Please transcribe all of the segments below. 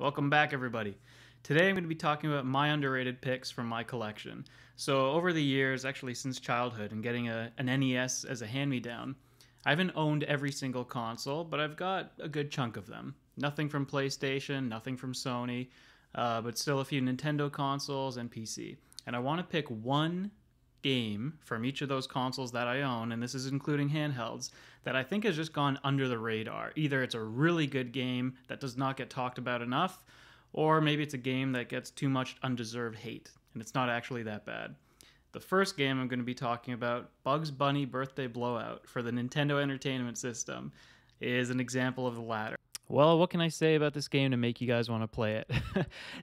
Welcome back, everybody. Today I'm going to be talking about my underrated picks from my collection. So, over the years, actually since childhood and getting an NES as a hand-me-down, I haven't owned every single console, but I've got a good chunk of them. Nothing from PlayStation, nothing from Sony, but still a few Nintendo consoles and PC. And I want to pick one game from each of those consoles that I own, and this is including handhelds, that I think has just gone under the radar. Either it's a really good game that does not get talked about enough, or maybe it's a game that gets too much undeserved hate, and it's not actually that bad. The first game I'm going to be talking about, Bugs Bunny Birthday Blowout for the Nintendo Entertainment System, is an example of the latter. Well, what can I say about this game to make you guys want to play it?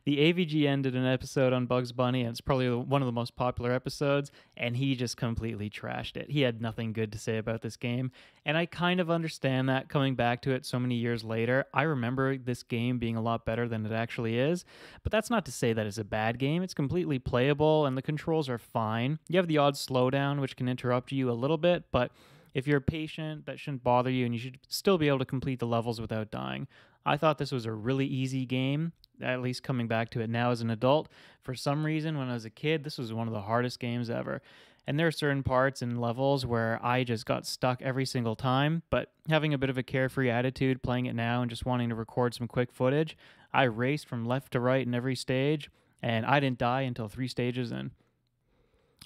The AVG ended an episode on Bugs Bunny, and it's probably one of the most popular episodes, and he just completely trashed it. He had nothing good to say about this game, and I kind of understand that coming back to it so many years later. I remember this game being a lot better than it actually is, but that's not to say that it's a bad game. It's completely playable, and the controls are fine. You have the odd slowdown, which can interrupt you a little bit, but if you're patient, that shouldn't bother you, and you should still be able to complete the levels without dying. I thought this was a really easy game, at least coming back to it now as an adult. For some reason, when I was a kid, this was one of the hardest games ever. And there are certain parts and levels where I just got stuck every single time, but having a bit of a carefree attitude, playing it now and just wanting to record some quick footage, I raced from left to right in every stage, and I didn't die until 3 stages in.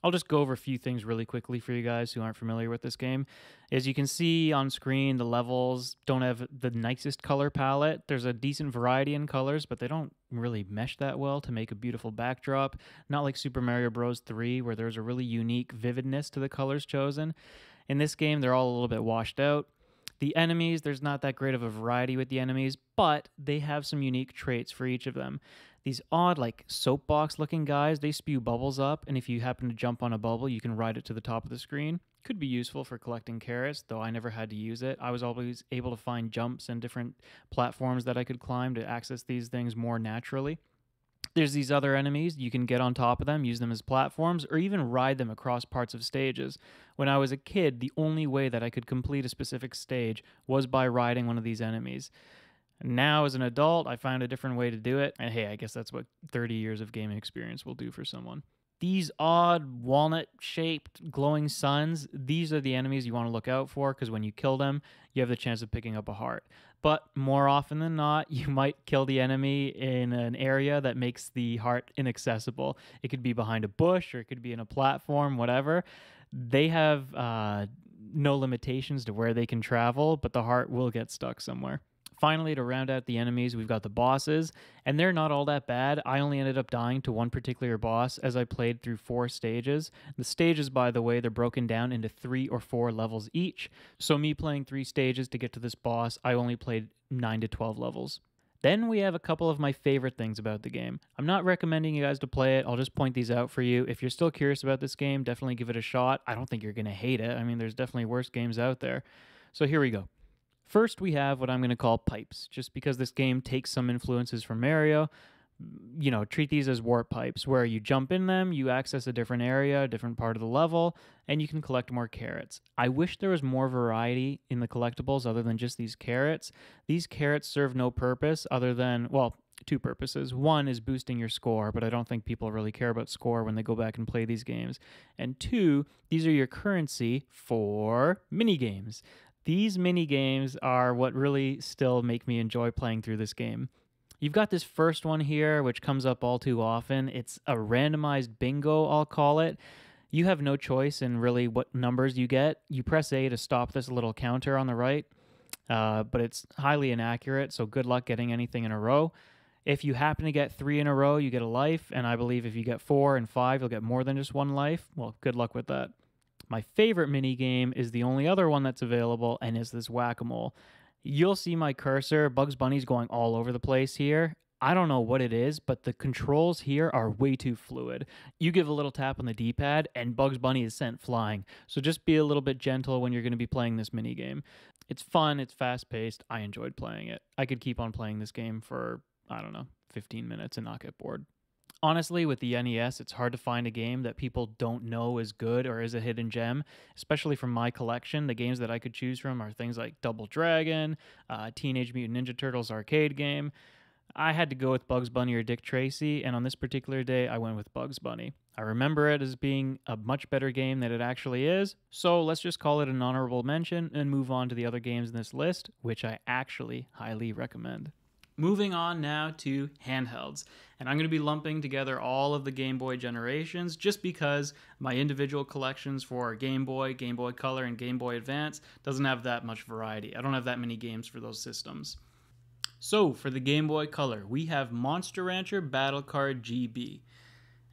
I'll just go over a few things really quickly for you guys who aren't familiar with this game. As you can see on screen, the levels don't have the nicest color palette. There's a decent variety in colors, but they don't really mesh that well to make a beautiful backdrop. Not like Super Mario Bros. 3, where there's a really unique vividness to the colors chosen. In this game, they're all a little bit washed out. The enemies, there's not that great of a variety with the enemies, but they have some unique traits for each of them. These odd, like, soapbox looking guys, they spew bubbles up, and if you happen to jump on a bubble, you can ride it to the top of the screen. Could be useful for collecting carrots, though I never had to use it. I was always able to find jumps and different platforms that I could climb to access these things more naturally. There's these other enemies. You can get on top of them, use them as platforms, or even ride them across parts of stages. When I was a kid, the only way that I could complete a specific stage was by riding one of these enemies. Now, as an adult, I found a different way to do it, and hey, I guess that's what 30 years of gaming experience will do for someone. These odd walnut-shaped glowing suns, these are the enemies you want to look out for, because when you kill them, you have the chance of picking up a heart. But more often than not, you might kill the enemy in an area that makes the heart inaccessible. It could be behind a bush, or it could be in a platform, whatever. They have no limitations to where they can travel, but the heart will get stuck somewhere. Finally, to round out the enemies, we've got the bosses, and they're not all that bad. I only ended up dying to one particular boss as I played through 4 stages. The stages, by the way, they're broken down into 3 or 4 levels each. So me playing 3 stages to get to this boss, I only played 9 to 12 levels. Then we have a couple of my favorite things about the game. I'm not recommending you guys to play it. I'll just point these out for you. If you're still curious about this game, definitely give it a shot. I don't think you're going to hate it. I mean, there's definitely worse games out there. So here we go. First, we have what I'm going to call pipes, just because this game takes some influences from Mario. You know, treat these as warp pipes, where you jump in them, you access a different area, a different part of the level, and you can collect more carrots. I wish there was more variety in the collectibles other than just these carrots. These carrots serve no purpose other than, well, 2 purposes. One is boosting your score, but I don't think people really care about score when they go back and play these games. And 2, these are your currency for mini games. These mini games are what really still make me enjoy playing through this game. You've got this first one here, which comes up all too often. It's a randomized bingo, I'll call it. You have no choice in really what numbers you get. You press A to stop this little counter on the right, but it's highly inaccurate, so good luck getting anything in a row. If you happen to get 3 in a row, you get a life, and I believe if you get 4 and 5, you'll get more than just 1 life. Well, good luck with that. My favorite mini game is the only other one that's available, and is this whack-a-mole. You'll see my cursor. Bugs Bunny's going all over the place here. I don't know what it is, but the controls here are way too fluid. You give a little tap on the D-pad, and Bugs Bunny is sent flying. So just be a little bit gentle when you're going to be playing this mini game. It's fun. It's fast-paced. I enjoyed playing it. I could keep on playing this game for, I don't know, 15 minutes and not get bored. Honestly, with the NES, it's hard to find a game that people don't know is good or is a hidden gem, especially from my collection. The games that I could choose from are things like Double Dragon, Teenage Mutant Ninja Turtles arcade game. I had to go with Bugs Bunny or Dick Tracy, and on this particular day, I went with Bugs Bunny. I remember it as being a much better game than it actually is, so let's just call it an honorable mention and move on to the other games in this list, which I actually highly recommend. Moving on now to handhelds, and I'm going to be lumping together all of the Game Boy generations just because my individual collections for Game Boy, Game Boy Color, and Game Boy Advance doesn't have that much variety. I don't have that many games for those systems. So, for the Game Boy Color, we have Monster Rancher Battle Card GB.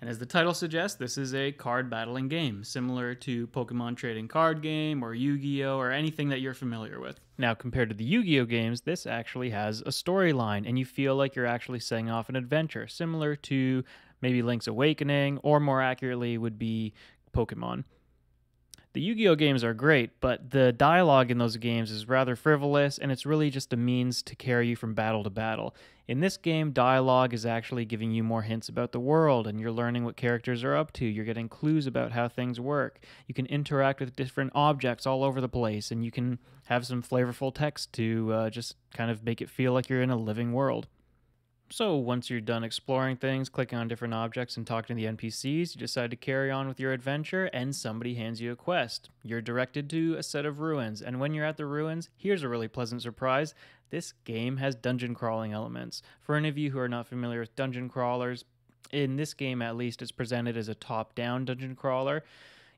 And as the title suggests, this is a card battling game, similar to Pokemon Trading Card Game or Yu-Gi-Oh! Or anything that you're familiar with. Now, compared to the Yu-Gi-Oh! Games, this actually has a storyline, and you feel like you're actually setting off an adventure, similar to maybe Link's Awakening, or more accurately would be Pokemon. The Yu-Gi-Oh! Games are great, but the dialogue in those games is rather frivolous, and it's really just a means to carry you from battle to battle. In this game, dialogue is actually giving you more hints about the world, and you're learning what characters are up to. You're getting clues about how things work. You can interact with different objects all over the place, and you can have some flavorful text to just kind of make it feel like you're in a living world. So once you're done exploring things, clicking on different objects and talking to the NPCs, you decide to carry on with your adventure and somebody hands you a quest. You're directed to a set of ruins, and when you're at the ruins, here's a really pleasant surprise. This game has dungeon crawling elements. For any of you who are not familiar with dungeon crawlers, in this game at least it's presented as a top-down dungeon crawler.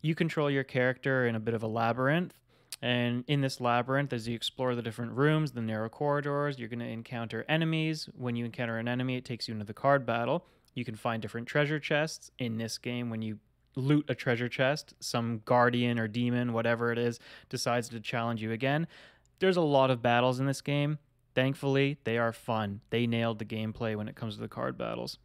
You control your character in a bit of a labyrinth. And in this labyrinth, as you explore the different rooms, the narrow corridors, you're going to encounter enemies. When you encounter an enemy, it takes you into the card battle. You can find different treasure chests. In this game, when you loot a treasure chest, some guardian or demon, whatever it is, decides to challenge you again. There's a lot of battles in this game. Thankfully, they are fun. They nailed the gameplay when it comes to the card battles.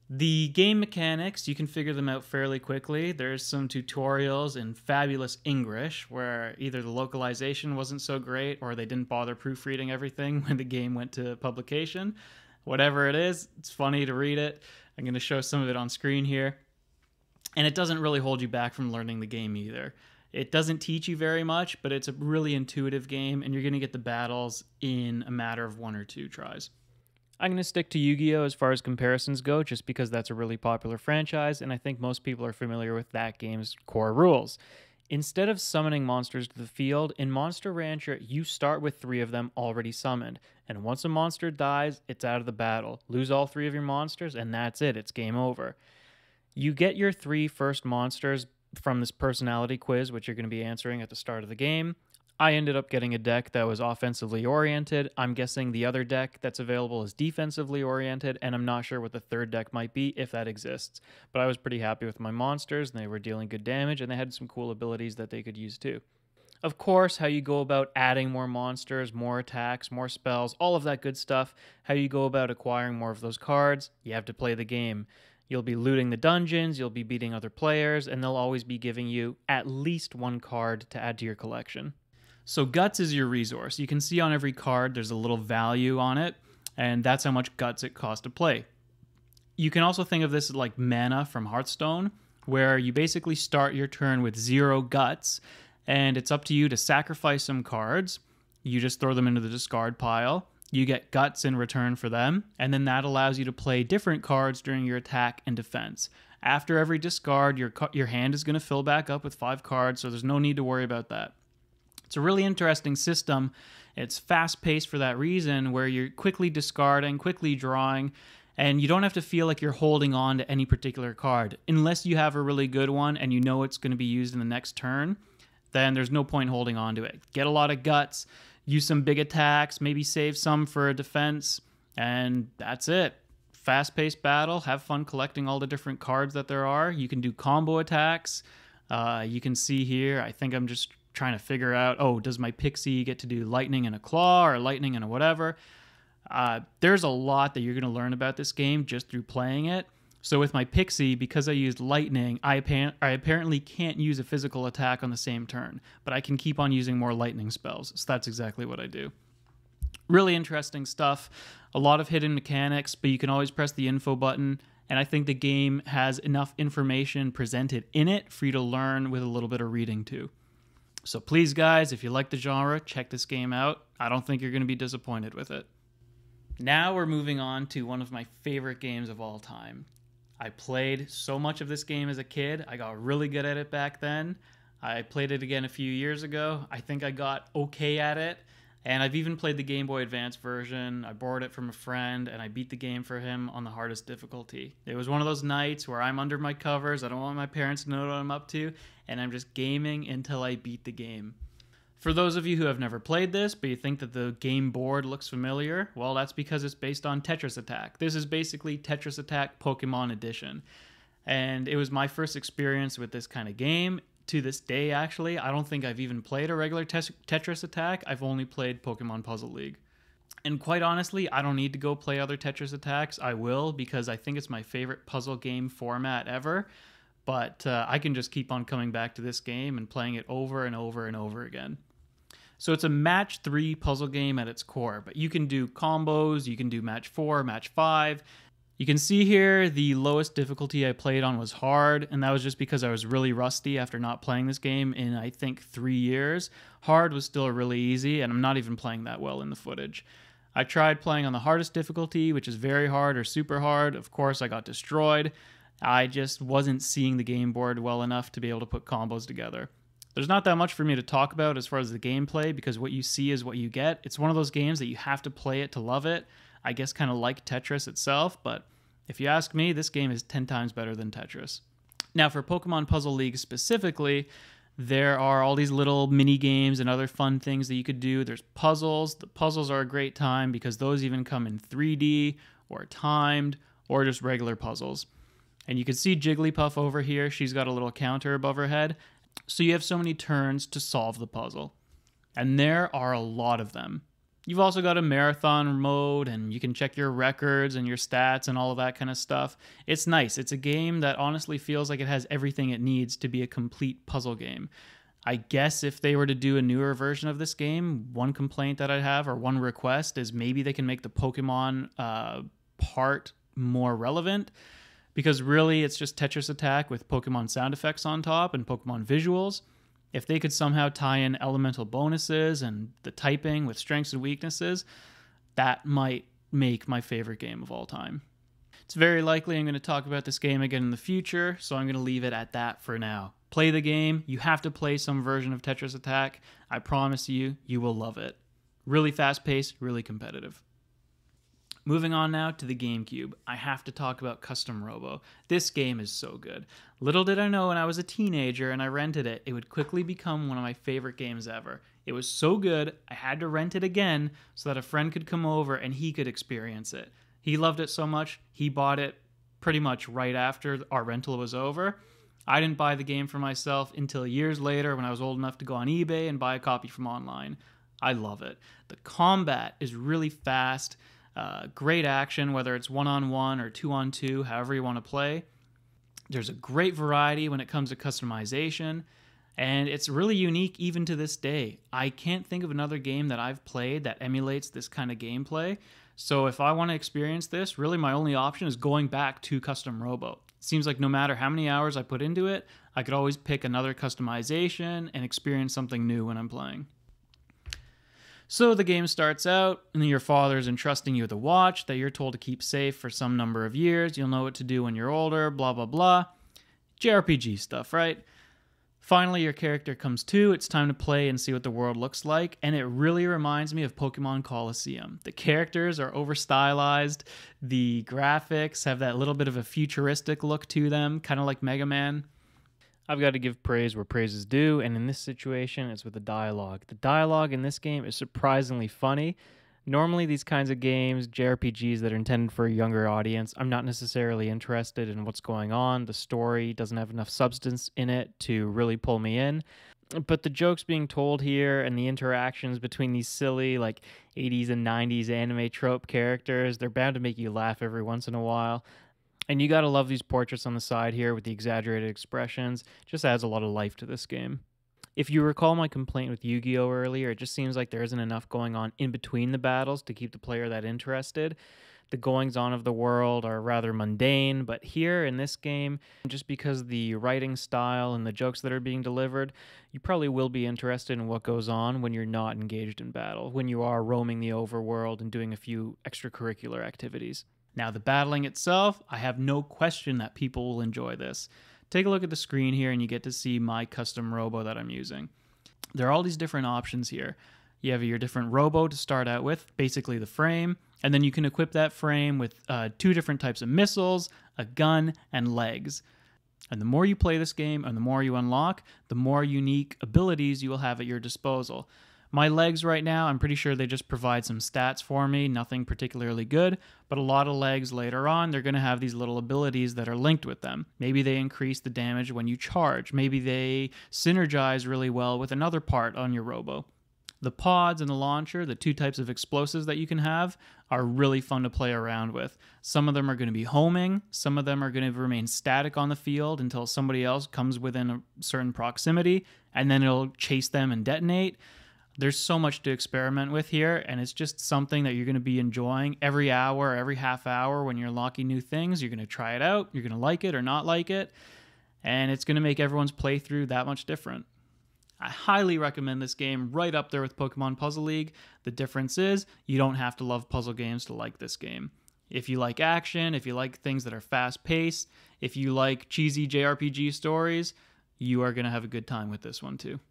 The game mechanics, you can figure them out fairly quickly. There's some tutorials in fabulous English where either the localization wasn't so great or they didn't bother proofreading everything when the game went to publication. Whatever it is, it's funny to read it. I'm going to show some of it on screen here. And it doesn't really hold you back from learning the game either. It doesn't teach you very much, but it's a really intuitive game and you're going to get the battles in a matter of 1 or 2 tries. I'm going to stick to Yu-Gi-Oh! As far as comparisons go, just because that's a really popular franchise, and I think most people are familiar with that game's core rules. Instead of summoning monsters to the field, in Monster Rancher, you start with 3 of them already summoned, and once a monster dies, it's out of the battle. Lose all 3 of your monsters, and that's it, it's game over. You get your 3 first monsters from this personality quiz, which you're going to be answering at the start of the game. I ended up getting a deck that was offensively oriented. I'm guessing the other deck that's available is defensively oriented, and I'm not sure what the third deck might be, if that exists. But I was pretty happy with my monsters, and they were dealing good damage, and they had some cool abilities that they could use too. Of course, how you go about adding more monsters, more attacks, more spells, all of that good stuff, how you go about acquiring more of those cards, you have to play the game. You'll be looting the dungeons, you'll be beating other players, and they'll always be giving you at least 1 card to add to your collection. So guts is your resource. You can see on every card there's a little value on it, and that's how much guts it costs to play. You can also think of this like mana from Hearthstone, where you basically start your turn with 0 guts, and it's up to you to sacrifice some cards. You just throw them into the discard pile. You get guts in return for them, and then that allows you to play different cards during your attack and defense. After every discard, your hand is going to fill back up with 5 cards, so there's no need to worry about that. It's a really interesting system. It's fast-paced for that reason, where you're quickly discarding, quickly drawing, and you don't have to feel like you're holding on to any particular card. Unless you have a really good one and you know it's going to be used in the next turn, then there's no point holding on to it. Get a lot of guts, use some big attacks, maybe save some for a defense, and that's it. Fast-paced battle, have fun collecting all the different cards that there are. You can do combo attacks. You can see here, I think I'm just trying to figure out, oh, does my pixie get to do lightning and a claw or lightning and a whatever? There's a lot that you're going to learn about this game just through playing it. So with my pixie, because I used lightning, I apparently can't use a physical attack on the same turn, but I can keep on using more lightning spells. So that's exactly what I do. Really interesting stuff. A lot of hidden mechanics, but you can always press the info button. And I think the game has enough information presented in it for you to learn with a little bit of reading too. So please, guys, if you like the genre, check this game out. I don't think you're going to be disappointed with it. Now we're moving on to one of my favorite games of all time. I played so much of this game as a kid. I got really good at it back then. I played it again a few years ago. I think I got okay at it. And I've even played the Game Boy Advance version. I borrowed it from a friend and I beat the game for him on the hardest difficulty. It was one of those nights where I'm under my covers. I don't want my parents to know what I'm up to. And I'm just gaming until I beat the game. For those of you who have never played this, but you think that the game board looks familiar, well, that's because it's based on Tetris Attack. This is basically Tetris Attack Pokemon Edition. And it was my first experience with this kind of game. To this day, actually, I don't think I've even played a regular Tetris Attack. I've only played Pokemon Puzzle League. And quite honestly, I don't need to go play other Tetris Attacks. I will, because I think it's my favorite puzzle game format ever. But I can just keep on coming back to this game and playing it over and over and over again. So it's a match 3 puzzle game at its core, but you can do combos, you can do match 4, match 5. You can see here the lowest difficulty I played on was hard, and that was just because I was really rusty after not playing this game in, I think, 3 years. Hard was still really easy, and I'm not even playing that well in the footage. I tried playing on the hardest difficulty, which is very hard or super hard. Of course, I got destroyed. I just wasn't seeing the game board well enough to be able to put combos together. There's not that much for me to talk about as far as the gameplay, because what you see is what you get. It's one of those games that you have to play it to love it. I guess kind of like Tetris itself, but if you ask me, this game is 10 times better than Tetris. Now, for Pokemon Puzzle League specifically, there are all these little mini games and other fun things that you could do. There's puzzles. The puzzles are a great time because those even come in 3D or timed or just regular puzzles. And you can see Jigglypuff over here. She's got a little counter above her head. So you have so many turns to solve the puzzle. And there are a lot of them. You've also got a marathon mode, and you can check your records and your stats and all of that kind of stuff. It's nice. It's a game that honestly feels like it has everything it needs to be a complete puzzle game. I guess if they were to do a newer version of this game, one complaint that I'd have, or one request, is maybe they can make the Pokemon part more relevant. Because really, it's just Tetris Attack with Pokemon sound effects on top and Pokemon visuals. If they could somehow tie in elemental bonuses and the typing with strengths and weaknesses, that might make my favorite game of all time. It's very likely I'm going to talk about this game again in the future, so I'm going to leave it at that for now. Play the game. You have to play some version of Tetris Attack. I promise you, you will love it. Really fast-paced, really competitive. Moving on now to the GameCube, I have to talk about Custom Robo. This game is so good. Little did I know when I was a teenager and I rented it, it would quickly become one of my favorite games ever. It was so good, I had to rent it again so that a friend could come over and he could experience it. He loved it so much, he bought it pretty much right after our rental was over. I didn't buy the game for myself until years later when I was old enough to go on eBay and buy a copy from online. I love it. The combat is really fast. Great action, whether it's 1-on-1 or 2-on-2, however you want to play. There's a great variety when it comes to customization, and it's really unique even to this day. I can't think of another game that I've played that emulates this kind of gameplay. So if I want to experience this, really my only option is going back to Custom Robo. It seems like no matter how many hours I put into it, I could always pick another customization and experience something new when I'm playing. So the game starts out, and your father's entrusting you with a watch that you're told to keep safe for some number of years. You'll know what to do when you're older, blah, blah, blah. JRPG stuff, right? Finally, your character comes to. It's time to play and see what the world looks like, and it really reminds me of Pokemon Colosseum. The characters are over-stylized. The graphics have that little bit of a futuristic look to them, kind of like Mega Man. I've got to give praise where praise is due, and in this situation, it's with the dialogue. The dialogue in this game is surprisingly funny. Normally, these kinds of games, JRPGs that are intended for a younger audience, I'm not necessarily interested in what's going on. The story doesn't have enough substance in it to really pull me in. But the jokes being told here and the interactions between these silly, like, 80s and 90s anime trope characters, they're bound to make you laugh every once in a while. And you gotta love these portraits on the side here with the exaggerated expressions. Just adds a lot of life to this game. If you recall my complaint with Yu-Gi-Oh! Earlier, it just seems like there isn't enough going on in between the battles to keep the player that interested. The goings-on of the world are rather mundane, but here in this game, just because the writing style and the jokes that are being delivered, you probably will be interested in what goes on when you're not engaged in battle, when you are roaming the overworld and doing a few extracurricular activities. Now, the battling itself, I have no question that people will enjoy this. Take a look at the screen here and you get to see my custom robo that I'm using. There are all these different options here. You have your different robo to start out with, basically the frame, and then you can equip that frame with 2 different types of missiles, a gun, and legs. And the more you play this game and the more you unlock, the more unique abilities you will have at your disposal. My legs right now, I'm pretty sure they just provide some stats for me, nothing particularly good, but a lot of legs later on, they're going to have these little abilities that are linked with them. Maybe they increase the damage when you charge. Maybe they synergize really well with another part on your robo. The pods and the launcher, the 2 types of explosives that you can have, are really fun to play around with. Some of them are going to be homing, some of them are going to remain static on the field until somebody else comes within a certain proximity, and then it'll chase them and detonate. There's so much to experiment with here, and it's just something that you're going to be enjoying every hour, or every half hour when you're unlocking new things. You're going to try it out, you're going to like it or not like it, and it's going to make everyone's playthrough that much different. I highly recommend this game, right up there with Pokemon Puzzle League. The difference is you don't have to love puzzle games to like this game. If you like action, if you like things that are fast-paced, if you like cheesy JRPG stories, you are going to have a good time with this one too.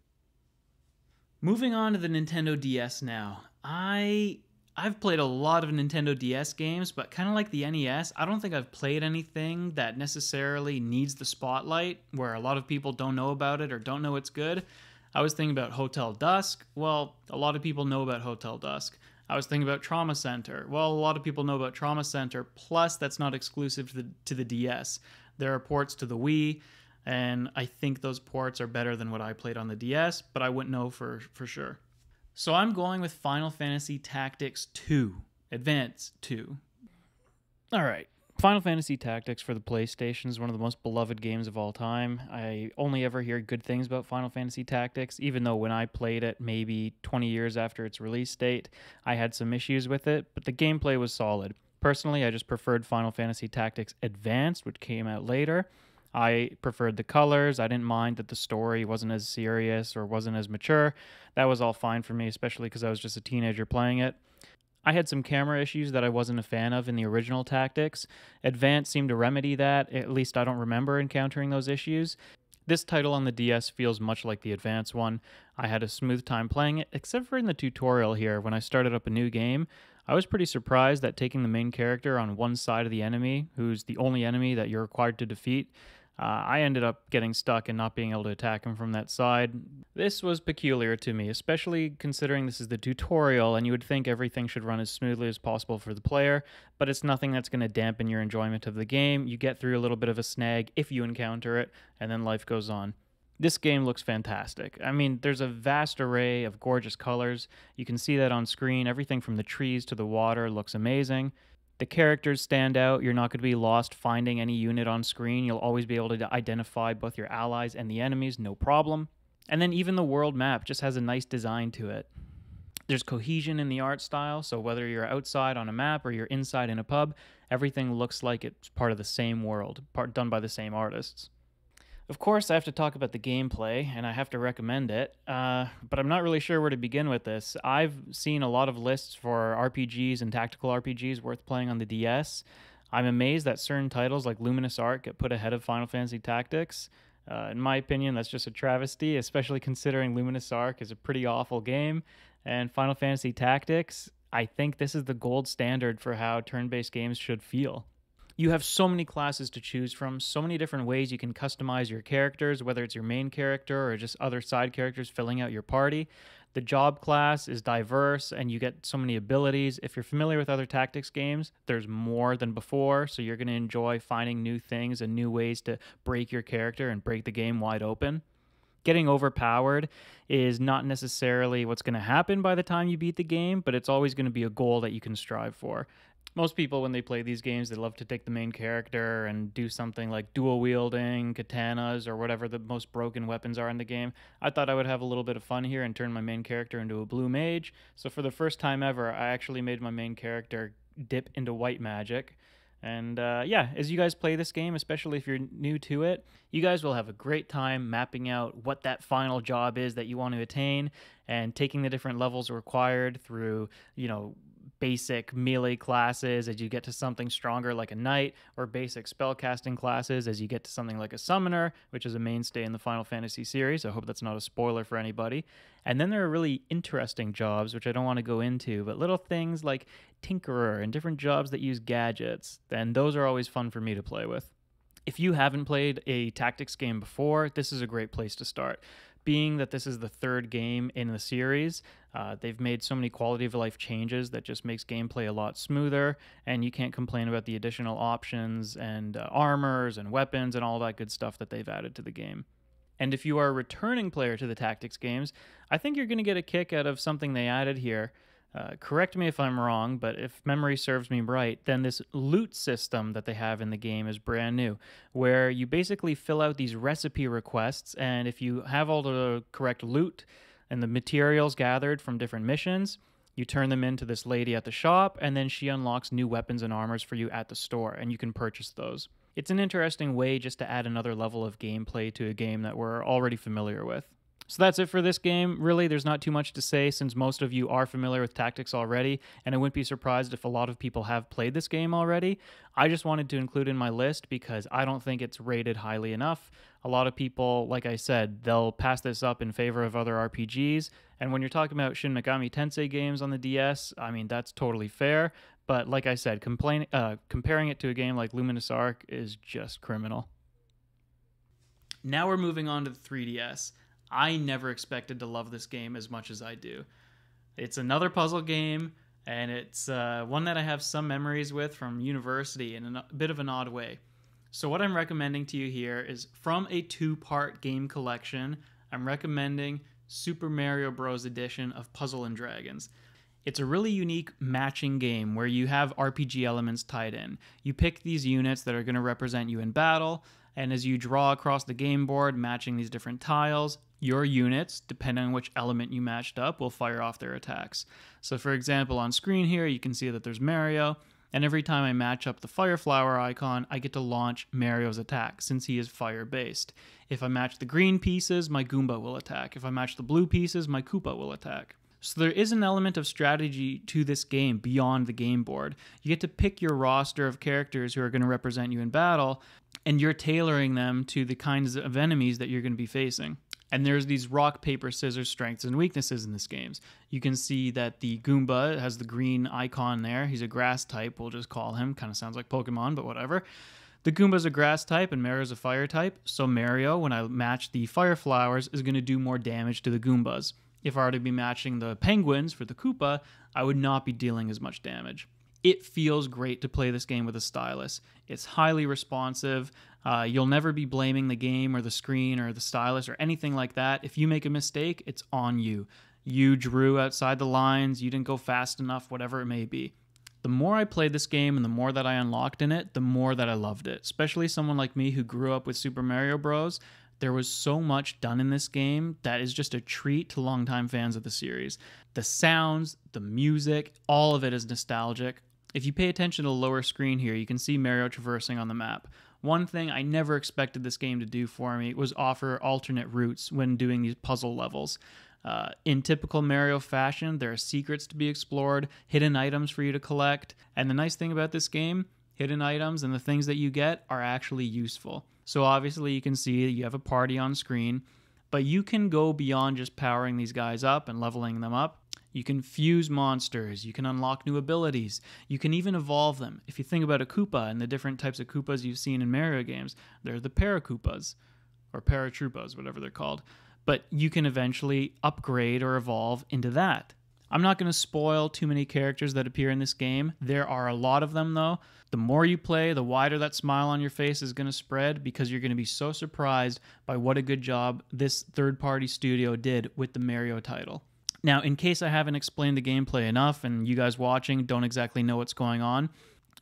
Moving on to the Nintendo DS now. I've played a lot of Nintendo DS games, but kind of like the NES, I don't think I've played anything that necessarily needs the spotlight, where a lot of people don't know about it or don't know it's good. I was thinking about Hotel Dusk. Well, a lot of people know about Hotel Dusk. I was thinking about Trauma Center. Well, a lot of people know about Trauma Center, plus that's not exclusive to the DS. There are ports to the Wii, and I think those ports are better than what I played on the DS, but I wouldn't know for sure. So I'm going with Final Fantasy Tactics 2, Advance 2. Alright, Final Fantasy Tactics for the PlayStation is one of the most beloved games of all time. I only ever hear good things about Final Fantasy Tactics, even though when I played it maybe 20 years after its release date, I had some issues with it, but the gameplay was solid. Personally, I just preferred Final Fantasy Tactics Advanced, which came out later. I preferred the colors. I didn't mind that the story wasn't as serious or wasn't as mature. That was all fine for me, especially because I was just a teenager playing it. I had some camera issues that I wasn't a fan of in the original Tactics. Advance seemed to remedy that. At least I don't remember encountering those issues. This title on the DS feels much like the Advance one. I had a smooth time playing it, except for in the tutorial here. When I started up a new game, I was pretty surprised that taking the main character on one side of the enemy, who's the only enemy that you're required to defeat, I ended up getting stuck and not being able to attack him from that side. This was peculiar to me, especially considering this is the tutorial and you would think everything should run as smoothly as possible for the player, but it's nothing that's going to dampen your enjoyment of the game. You get through a little bit of a snag if you encounter it, and then life goes on. This game looks fantastic. I mean, there's a vast array of gorgeous colors. You can see that on screen. Everything from the trees to the water looks amazing. The characters stand out. You're not going to be lost finding any unit on screen. You'll always be able to identify both your allies and the enemies, no problem. And then even the world map just has a nice design to it. There's cohesion in the art style, so whether you're outside on a map or you're inside in a pub, everything looks like it's part of the same world, done by the same artists. Of course, I have to talk about the gameplay, and I have to recommend it, but I'm not really sure where to begin with this. I've seen a lot of lists for RPGs and tactical RPGs worth playing on the DS. I'm amazed that certain titles like Luminous Arc get put ahead of Final Fantasy Tactics. In my opinion, that's just a travesty, especially considering Luminous Arc is a pretty awful game, and Final Fantasy Tactics, I think this is the gold standard for how turn-based games should feel. You have so many classes to choose from, so many different ways you can customize your characters, whether it's your main character or just other side characters filling out your party. The job class is diverse, and you get so many abilities. If you're familiar with other tactics games, there's more than before, so you're going to enjoy finding new things and new ways to break your character and break the game wide open. Getting overpowered is not necessarily what's going to happen by the time you beat the game, but it's always going to be a goal that you can strive for. Most people, when they play these games, they love to take the main character and do something like dual wielding, katanas, or whatever the most broken weapons are in the game. I thought I would have a little bit of fun here and turn my main character into a blue mage. So for the first time ever, I actually made my main character dip into white magic. And yeah, as you guys play this game, especially if you're new to it, you guys will have a great time mapping out what that final job is that you want to attain and taking the different levels required through, basic melee classes as you get to something stronger like a knight, or basic spellcasting classes as you get to something like a summoner, which is a mainstay in the Final Fantasy series. I hope that's not a spoiler for anybody. And then there are really interesting jobs, which I don't want to go into, but little things like Tinkerer and different jobs that use gadgets, and those are always fun for me to play with. If you haven't played a tactics game before, this is a great place to start. Being that this is the third game in the series, they've made so many quality of life changes that just makes gameplay a lot smoother, and you can't complain about the additional options and armors and weapons and all that good stuff that they've added to the game. And if you are a returning player to the tactics games, I think you're going to get a kick out of something they added here. Correct me if I'm wrong, but if memory serves me right, then this loot system that they have in the game is brand new, where you basically fill out these recipe requests, and if you have all the correct loot and the materials gathered from different missions, you turn them into this lady at the shop, and then she unlocks new weapons and armors for you at the store, and you can purchase those. It's an interesting way just to add another level of gameplay to a game that we're already familiar with. So that's it for this game. Really, there's not too much to say since most of you are familiar with tactics already, and I wouldn't be surprised if a lot of people have played this game already. I just wanted to include in my list because I don't think it's rated highly enough. A lot of people, like I said, they'll pass this up in favor of other RPGs, and when you're talking about Shin Megami Tensei games on the DS, I mean, that's totally fair, but like I said, comparing it to a game like Luminous Arc is just criminal. Now we're moving on to the 3DS. I never expected to love this game as much as I do. It's another puzzle game, and it's one that I have some memories with from university in a bit of an odd way. So what I'm recommending to you here is from a 2-part game collection. I'm recommending Super Mario Bros. Edition of Puzzle & Dragons. It's a really unique matching game where you have RPG elements tied in. You pick these units that are going to represent you in battle, and as you draw across the game board, matching these different tiles, your units, depending on which element you matched up, will fire off their attacks. So for example, on screen here, you can see that there's Mario, and every time I match up the fire flower icon, I get to launch Mario's attack, since he is fire-based. If I match the green pieces, my Goomba will attack. If I match the blue pieces, my Koopa will attack. So there is an element of strategy to this game beyond the game board. You get to pick your roster of characters who are going to represent you in battle, and you're tailoring them to the kinds of enemies that you're going to be facing. And there's these rock, paper, scissors strengths and weaknesses in this game. You can see that the Goomba has the green icon there. He's a grass type, we'll just call him. Kind of sounds like Pokemon, but whatever. The Goomba's a grass type and Mario's a fire type. So Mario, when I match the fire flowers, is going to do more damage to the Goombas. If I were to be matching the penguins for the Koopa, I would not be dealing as much damage. It feels great to play this game with a stylus. It's highly responsive. You'll never be blaming the game or the screen or the stylus or anything like that. If you make a mistake, it's on you. You drew outside the lines, you didn't go fast enough, whatever it may be. The more I played this game and the more that I unlocked in it, the more that I loved it. Especially someone like me who grew up with Super Mario Bros. There was so much done in this game that is just a treat to longtime fans of the series. The sounds, the music, all of it is nostalgic. If you pay attention to the lower screen here, you can see Mario traversing on the map. One thing I never expected this game to do for me was offer alternate routes when doing these puzzle levels. In typical Mario fashion, there are secrets to be explored, hidden items for you to collect, and the nice thing about this game, hidden items and the things that you get are actually useful. So obviously you can see that you have a party on screen, but you can go beyond just powering these guys up and leveling them up. You can fuse monsters, you can unlock new abilities, you can even evolve them. If you think about a Koopa and the different types of Koopas you've seen in Mario games, they're the Paracoopas, or Paratroopas, whatever they're called. But you can eventually upgrade or evolve into that. I'm not going to spoil too many characters that appear in this game. There are a lot of them though. The more you play, the wider that smile on your face is going to spread because you're going to be so surprised by what a good job this third-party studio did with the Mario title. Now, in case I haven't explained the gameplay enough and you guys watching don't exactly know what's going on,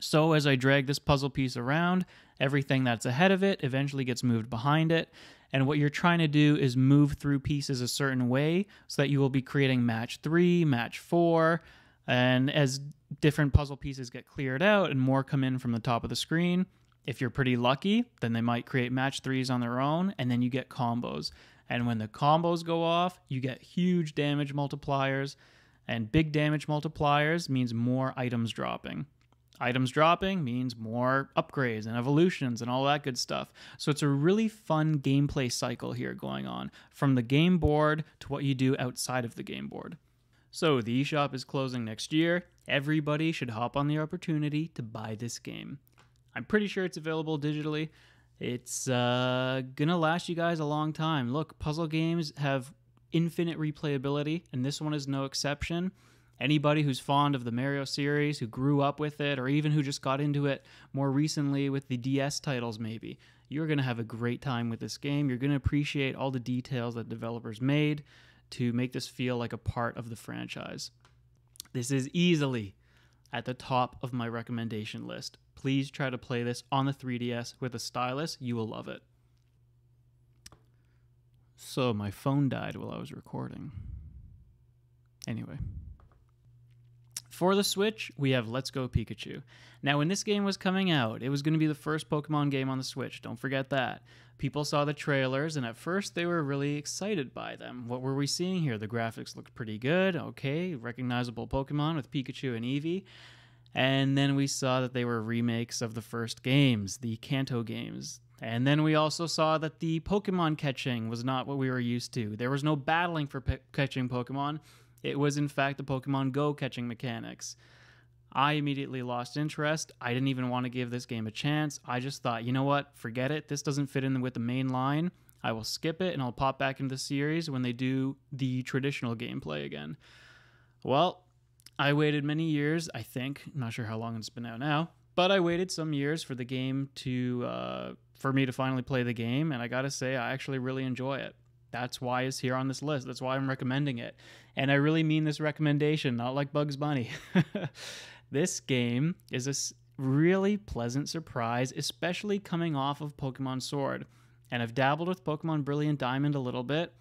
so as I drag this puzzle piece around, everything that's ahead of it eventually gets moved behind it. And what you're trying to do is move through pieces a certain way so that you will be creating match 3, match 4, And as different puzzle pieces get cleared out and more come in from the top of the screen, if you're pretty lucky, then they might create match threes on their own, and then you get combos. And when the combos go off, you get huge damage multipliers, and big damage multipliers means more items dropping. Items dropping means more upgrades and evolutions and all that good stuff. So it's a really fun gameplay cycle here going on, from the game board to what you do outside of the game board. So the eShop is closing next year. Everybody should hop on the opportunity to buy this game. I'm pretty sure it's available digitally. It's gonna last you guys a long time. Look, puzzle games have infinite replayability, and this one is no exception. Anybody who's fond of the Mario series, who grew up with it, or even who just got into it more recently with the DS titles maybe, you're going to have a great time with this game. You're going to appreciate all the details that developers made to make this feel like a part of the franchise. This is easily at the top of my recommendation list. Please try to play this on the 3DS with a stylus. You will love it. So my phone died while I was recording. Anyway. For the Switch, we have Let's Go Pikachu. Now, when this game was coming out, it was going to be the first Pokemon game on the Switch. Don't forget that. People saw the trailers, and at first they were really excited by them. What were we seeing here? The graphics looked pretty good. Okay, recognizable Pokemon with Pikachu and Eevee. And then we saw that they were remakes of the first games, the Kanto games. And then we also saw that the Pokemon catching was not what we were used to. There was no battling for catching Pokemon. It was, in fact, the Pokemon Go catching mechanics. I immediately lost interest. I didn't even want to give this game a chance. I just thought, you know what? Forget it. This doesn't fit in with the main line. I will skip it, and I'll pop back into the series when they do the traditional gameplay again. Well, I waited many years, I think. I'm not sure how long it's been out now. But I waited some years for the game for me to finally play the game, and I gotta say, I actually really enjoy it. That's why it's here on this list. That's why I'm recommending it. And I really mean this recommendation, not like Bugs Bunny. This game is a really pleasant surprise, especially coming off of Pokemon Sword. And I've dabbled with Pokemon Brilliant Diamond a little bit.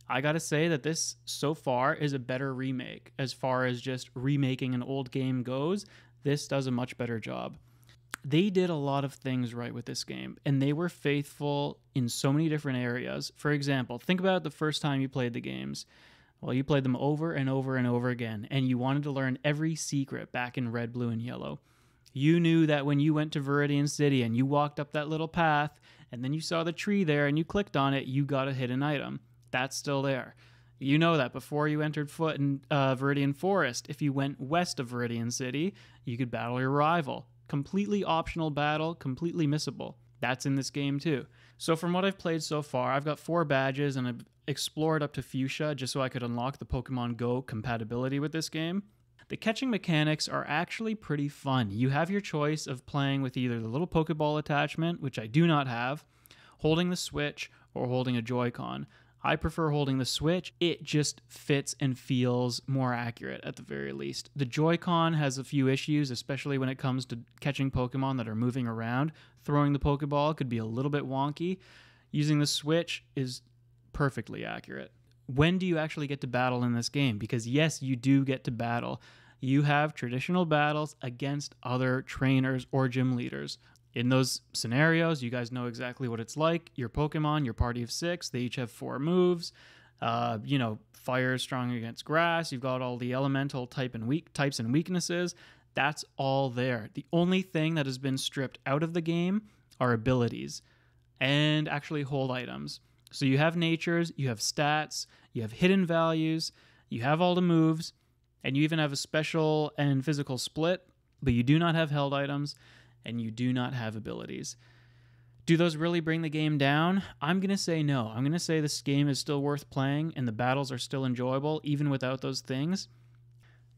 I gotta say that this, so far, is a better remake. As far as just remaking an old game goes, this does a much better job. They did a lot of things right with this game, and they were faithful in so many different areas. For example, think about the first time you played the games. Well, you played them over and over and over again, and you wanted to learn every secret back in Red, Blue, and Yellow. You knew that when you went to Viridian City and you walked up that little path, and then you saw the tree there and you clicked on it, you got a hidden item. That's still there. You know that before you entered foot in Viridian Forest, if you went west of Viridian City, you could battle your rival. Completely optional battle, completely missable. That's in this game too. So from what I've played so far, I've got 4 badges and I've explored up to Fuchsia just so I could unlock the Pokemon Go compatibility with this game. The catching mechanics are actually pretty fun. You have your choice of playing with either the little Pokeball attachment, which I do not have, holding the Switch, or holding a Joy-Con. I prefer holding the Switch. It just fits and feels more accurate at the very least. The Joy-Con has a few issues, especially when it comes to catching Pokemon that are moving around. Throwing the Pokeball could be a little bit wonky. Using the Switch is perfectly accurate. When do you actually get to battle in this game? Because yes, you do get to battle. You have traditional battles against other trainers or gym leaders. In those scenarios, you guys know exactly what it's like. Your Pokemon, your party of 6, they each have 4 moves. Fire is strong against grass. You've got all the elemental types and weaknesses. That's all there. The only thing that has been stripped out of the game are abilities and actually hold items. So you have natures, you have stats, you have hidden values, you have all the moves, and you even have a special and physical split, but you do not have held items, and you do not have abilities. Do those really bring the game down? I'm going to say no. I'm going to say this game is still worth playing, and the battles are still enjoyable, even without those things.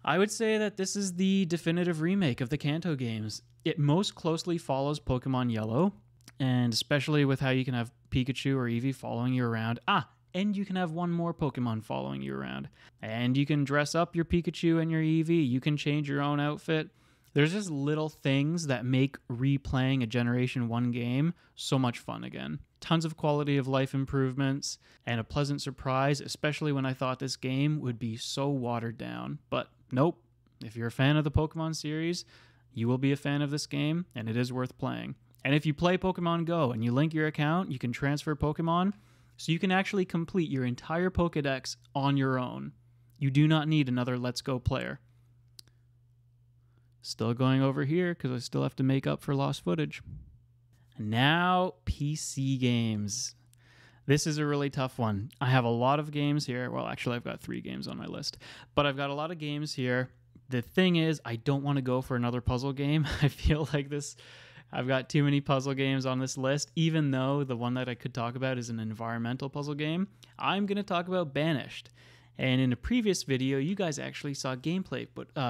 I would say that this is the definitive remake of the Kanto games. It most closely follows Pokemon Yellow, and especially with how you can have Pikachu or Eevee following you around. And you can have one more Pokemon following you around. And you can dress up your Pikachu and your Eevee. You can change your own outfit. There's just little things that make replaying a Generation 1 game so much fun again. Tons of quality of life improvements and a pleasant surprise, especially when I thought this game would be so watered down. But nope, If you're a fan of the Pokemon series, you will be a fan of this game, and it is worth playing. And if you play Pokemon Go and you link your account, you can transfer Pokemon, so you can actually complete your entire Pokedex on your own. You do not need another Let's Go player. Still going over here because I still have to make up for lost footage. Now, PC games. This is a really tough one. I have a lot of games here. Well, actually, I've got 3 games on my list, but I've got a lot of games here. The thing is, I don't want to go for another puzzle game. I feel like I've got too many puzzle games on this list, even though the one that I could talk about is an environmental puzzle game. I'm going to talk about Banished. And in a previous video, you guys actually saw gameplay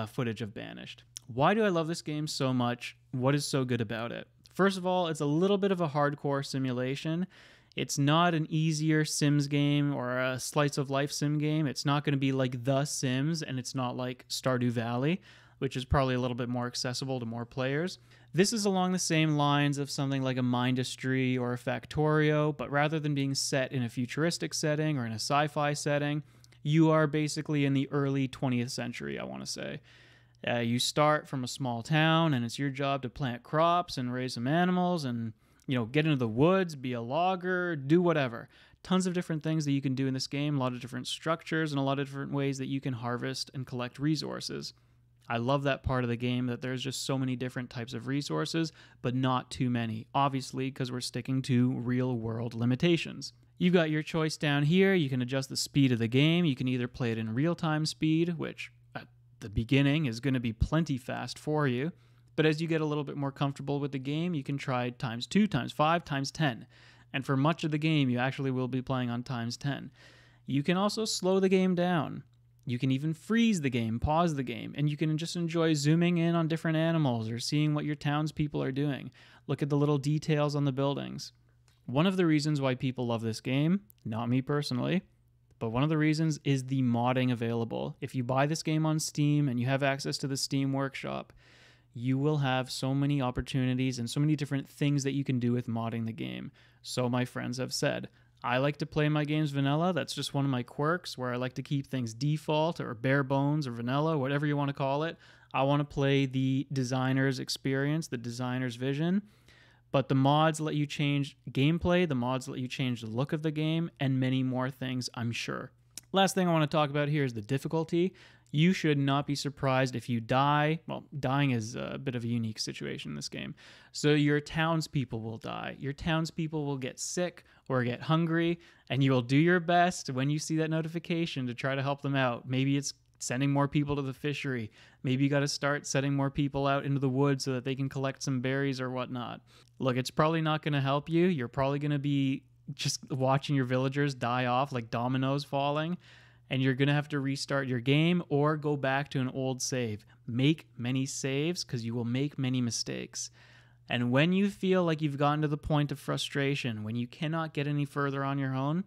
footage of Banished. Why do I love this game so much? What is so good about it? First of all, it's a little bit of a hardcore simulation. It's not an easier Sims game or a slice of life sim game. It's not going to be like The Sims, and it's not like Stardew Valley, which is probably a little bit more accessible to more players. This is along the same lines of something like a Mindustry or a Factorio, but rather than being set in a futuristic setting or in a sci-fi setting, you are basically in the early 20th century, I want to say. You start from a small town, and it's your job to plant crops and raise some animals and get into the woods, be a logger, do whatever. Tons of different things that you can do in this game, a lot of different structures, and a lot of different ways that you can harvest and collect resources. I love that part of the game, that there's just so many different types of resources, but not too many, obviously, because we're sticking to real-world limitations. You've got your choice down here. You can adjust the speed of the game. You can either play it in real-time speed, which at the beginning is going to be plenty fast for you. But as you get a little bit more comfortable with the game, you can try ×2, ×5, ×10. And for much of the game, you actually will be playing on ×10. You can also slow the game down. You can even freeze the game, pause the game, and you can just enjoy zooming in on different animals or seeing what your townspeople are doing. Look at the little details on the buildings. One of the reasons why people love this game, not me personally, but one of the reasons is the modding available. If you buy this game on Steam and you have access to the Steam Workshop, you will have so many opportunities and so many different things that you can do with modding the game. So my friends have said, I like to play my games vanilla. That's just one of my quirks, where I like to keep things default or bare bones or vanilla, whatever you want to call it. I want to play the designer's experience, the designer's vision. But the mods let you change gameplay, the mods let you change the look of the game, and many more things, I'm sure. Last thing I want to talk about here is the difficulty. You should not be surprised if you die. Well, dying is a bit of a unique situation in this game. So your townspeople will die. Your townspeople will get sick or get hungry, and you will do your best when you see that notification to try to help them out. Maybe it's sending more people to the fishery. Maybe you got to start setting more people out into the woods so that they can collect some berries or whatnot. Look, it's probably not going to help you. You're probably going to be just watching your villagers die off like dominoes falling, and you're going to have to restart your game or go back to an old save. Make many saves, because you will make many mistakes. And when you feel like you've gotten to the point of frustration, when you cannot get any further on your own,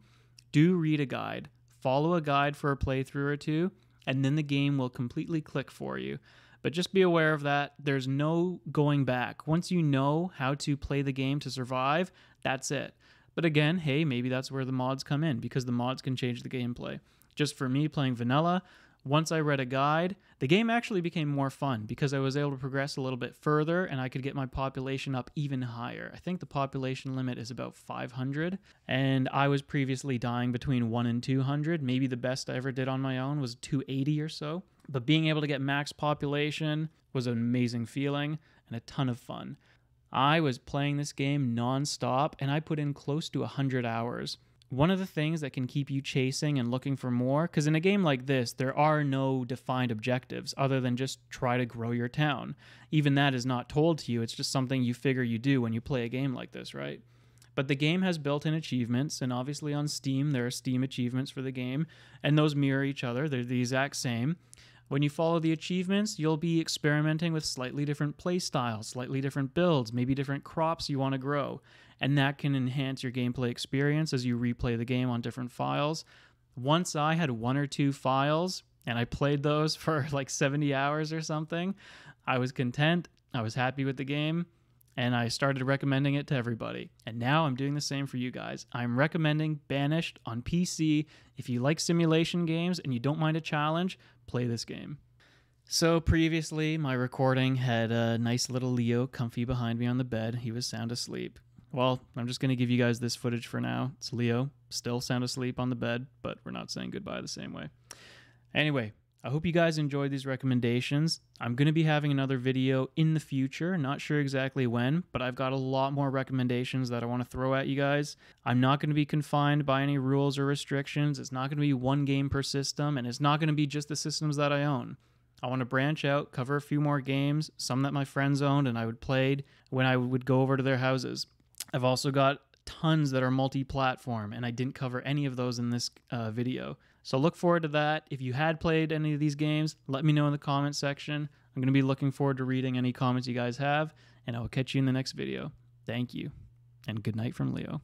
do read a guide. Follow a guide for a playthrough or two, and then the game will completely click for you. But just be aware of that. There's no going back. Once you know how to play the game to survive, that's it. But again, hey, maybe that's where the mods come in, because the mods can change the gameplay. Just for me playing vanilla, once I read a guide, the game actually became more fun because I was able to progress a little bit further and I could get my population up even higher. I think the population limit is about 500, and I was previously dying between 1 and 200. Maybe the best I ever did on my own was 280 or so. But being able to get max population was an amazing feeling and a ton of fun. I was playing this game non-stop, and I put in close to 100 hours. One of the things that can keep you chasing and looking for more, because in a game like this, there are no defined objectives other than just try to grow your town. Even that is not told to you. It's just something you figure you do when you play a game like this, right? But the game has built-in achievements, and obviously on Steam, there are Steam achievements for the game, and those mirror each other. They're the exact same. When you follow the achievements, you'll be experimenting with slightly different play styles, slightly different builds, maybe different crops you want to grow. And that can enhance your gameplay experience as you replay the game on different files. Once I had 1 or 2 files, and I played those for like 70 hours or something, I was content, I was happy with the game, and I started recommending it to everybody. And now I'm doing the same for you guys. I'm recommending Banished on PC. If you like simulation games and you don't mind a challenge, play this game. So previously, my recording had a nice little Leo comfy behind me on the bed. He was sound asleep. Well, I'm just going to give you guys this footage for now. It's Leo, still sound asleep on the bed, but we're not saying goodbye the same way. Anyway, I hope you guys enjoyed these recommendations. I'm going to be having another video in the future, not sure exactly when, but I've got a lot more recommendations that I want to throw at you guys. I'm not going to be confined by any rules or restrictions. It's not going to be one game per system, and it's not going to be just the systems that I own. I want to branch out, cover a few more games, some that my friends owned and I would played when I would go over to their houses. I've also got tons that are multi-platform, and I didn't cover any of those in this video. So look forward to that. If you had played any of these games, let me know in the comment section. I'm going to be looking forward to reading any comments you guys have, and I will catch you in the next video. Thank you, and good night from Leo.